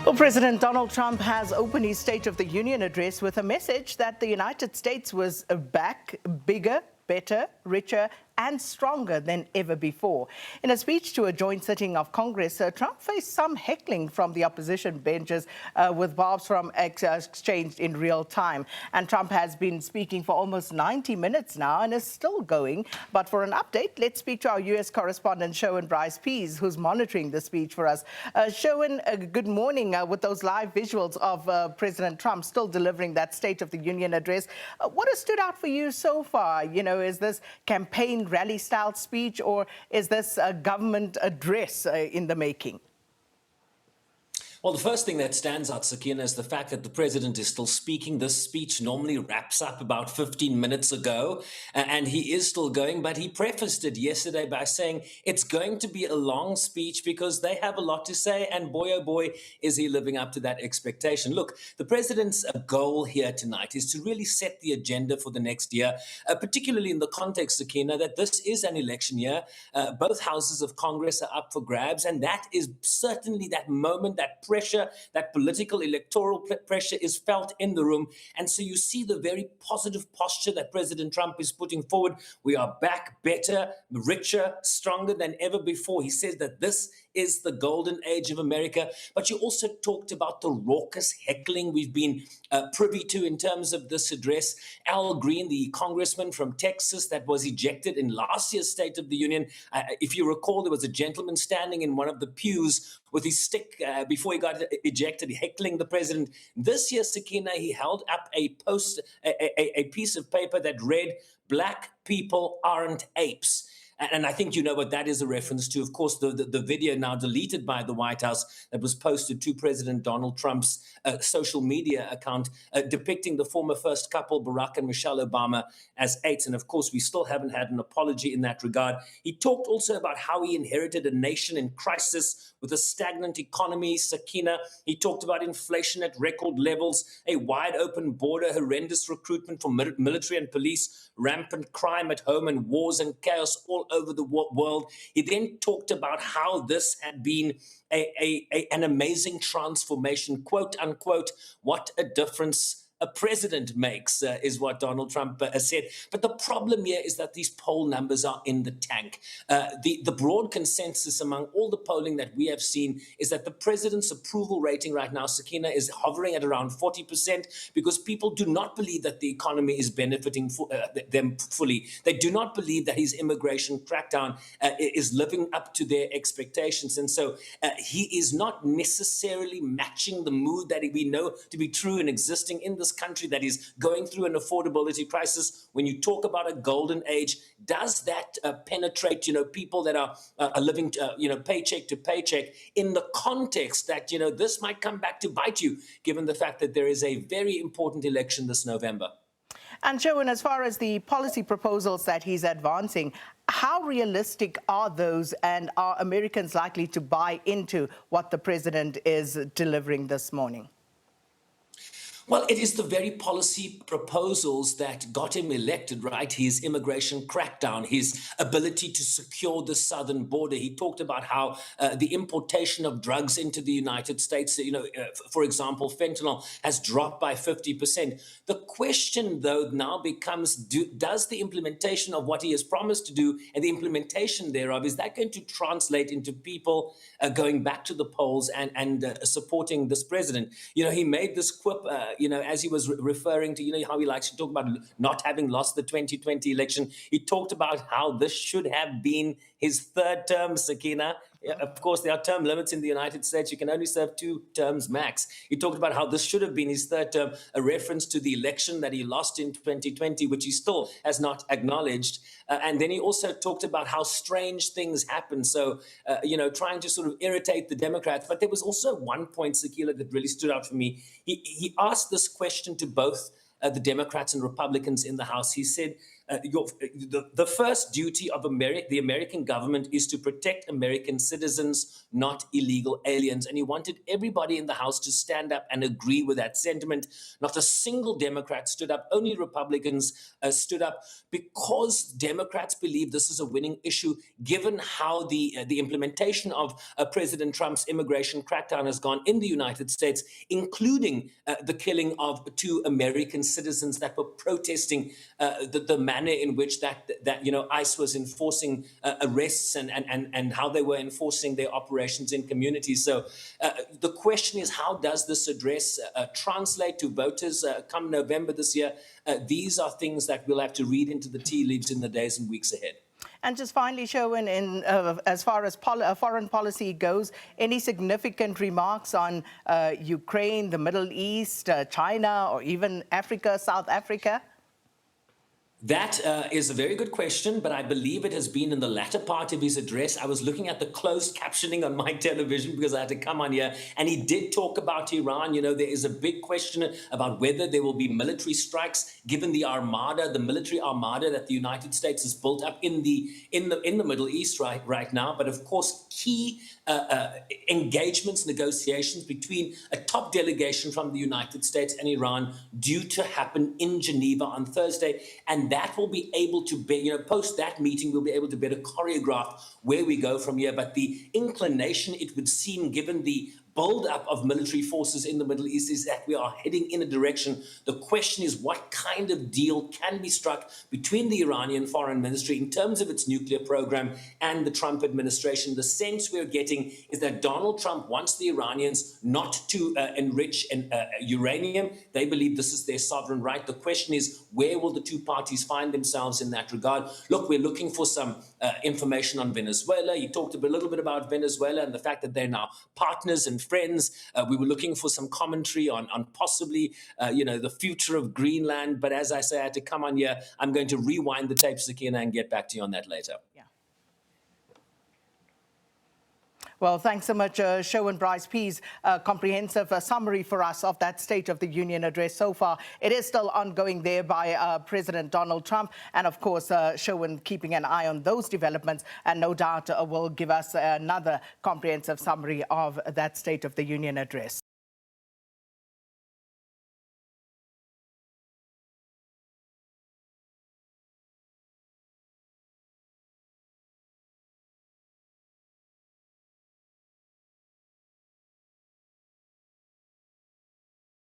Well, President Donald Trump has opened his State of the Union address with a message that the United States was back, bigger, better, richer, and stronger than ever before. In a speech to a joint sitting of Congress, Trump faced some heckling from the opposition benches with barbs from exchanged in real time. And Trump has been speaking for almost 90 minutes now and is still going. But for an update, let's speak to our US Correspondent Sherwin Bryce-Pease, who's monitoring the speech for us. Sherwin, good morning. With those live visuals of President Trump still delivering that State of the Union address, what has stood out for you so far? You know, is this campaign rally-style speech, or is this a government address in the making? Well, the first thing that stands out, Sakina, is the fact that the president is still speaking. This speech normally wraps up about 15 minutes ago, and he is still going, but he prefaced it yesterday by saying it's going to be a long speech because they have a lot to say, and boy, oh boy, is he living up to that expectation. Look, the president's goal here tonight is to really set the agenda for the next year, particularly in the context, Sakina, that this is an election year. Both houses of Congress are up for grabs, and that is certainly that moment, that pressure, that political electoral pressure is felt in the room. And so you see the very positive posture that President Trump is putting forward. We are back better, richer, stronger than ever before. He says that this is the golden age of America. But you also talked about the raucous heckling we've been privy to in terms of this address. Al Green, the congressman from Texas that was ejected in last year's State of the Union, if you recall, there was a gentleman standing in one of the pews with his stick before he got ejected, heckling the president. This year, Sakina, he held up a piece of paper that read, "Black people aren't apes." And I think you know what that is a reference to. Of course, the video now deleted by the White House that was posted to President Donald Trump's social media account depicting the former first couple, Barack and Michelle Obama, as apes. And of course, we still haven't had an apology in that regard. He talked also about how he inherited a nation in crisis with a stagnant economy, Sakina. He talked about inflation at record levels, a wide open border, horrendous recruitment for military and police, rampant crime at home, and wars and chaos all over the world. He then talked about how this had been an amazing transformation, quote unquote, what a difference a president makes, is what Donald Trump has said. But the problem here is that these poll numbers are in the tank. The broad consensus among all the polling that we have seen is that the president's approval rating right now, Sakina, is hovering at around 40% because people do not believe that the economy is benefiting them fully. They do not believe that his immigration crackdown is living up to their expectations. And so he is not necessarily matching the mood that we know to be true and existing in this country that is going through an affordability crisis. When you talk about a golden age, does that penetrate, people that are living, paycheck to paycheck in the context that, this might come back to bite you, given the fact that there is a very important election this November? And Sherwin, as far as the policy proposals that he's advancing, how realistic are those, and are Americans likely to buy into what the president is delivering this morning? Well, it is the very policy proposals that got him elected, right? His immigration crackdown, his ability to secure the southern border. He talked about how the importation of drugs into the United States, for example, fentanyl has dropped by 50%. The question, though, now becomes, does the implementation of what he has promised to do and the implementation thereof, is that going to translate into people going back to the polls and supporting this president? He made this quip, as he was referring to, how he likes to talk about not having lost the 2020 election. He talked about how this should have been his third term, Sakina. Of course, there are term limits in the United States. You can only serve 2 terms max. He talked about how this should have been his third term, a reference to the election that he lost in 2020, which he still has not acknowledged. And then he also talked about how strange things happen. So, trying to sort of irritate the Democrats. But there was also one point, Sakila, that really stood out for me. He asked this question to both the Democrats and Republicans in the House. He said, The first duty of the American government is to protect American citizens, not illegal aliens. And he wanted everybody in the House to stand up and agree with that sentiment. Not a single Democrat stood up. Only Republicans stood up, because Democrats believe this is a winning issue, given how the implementation of President Trump's immigration crackdown has gone in the United States, including the killing of 2 American citizens that were protesting the manner in which that ICE was enforcing arrests and how they were enforcing their operations in communities. So the question is, how does this address translate to voters come November this year? These are things that we'll have to read into the tea leaves in the days and weeks ahead. And just finally, Sherwin, as far as foreign policy goes, any significant remarks on Ukraine, the Middle East, China, or even Africa, South Africa? That is a very good question, but I believe it has been in the latter part of his address. I was looking at the closed captioning on my television because I had to come on here, and he did talk about Iran. There is a big question about whether there will be military strikes, given the armada, the military armada that the United States has built up in the Middle East right now. But of course, key engagements, negotiations between a top delegation from the United States and Iran due to happen in Geneva on Thursday, and that will be able to be, post that meeting, we'll be able to better choreograph where we go from here. But the inclination, it would seem, given the build-up of military forces in the Middle East, is that we are heading in a direction. The question is, what kind of deal can be struck between the Iranian foreign ministry in terms of its nuclear program and the Trump administration? The sense we're getting is that Donald Trump wants the Iranians not to enrich uranium. They believe this is their sovereign right. The question is, where will the two parties find themselves in that regard? Look, we're looking for some information on Venezuela. You talked a little bit about Venezuela and the fact that they're now partners and friends. We were looking for some commentary on possibly, the future of Greenland. But as I say, I had to come on here. I'm going to rewind the tape, Sakina, and get back to you on that later. Yeah. Well, thanks so much, Sherwin Bryce-Pease. Comprehensive summary for us of that State of the Union address so far. It is still ongoing there by President Donald Trump. And of course, Sherwin keeping an eye on those developments, and no doubt will give us another comprehensive summary of that State of the Union address.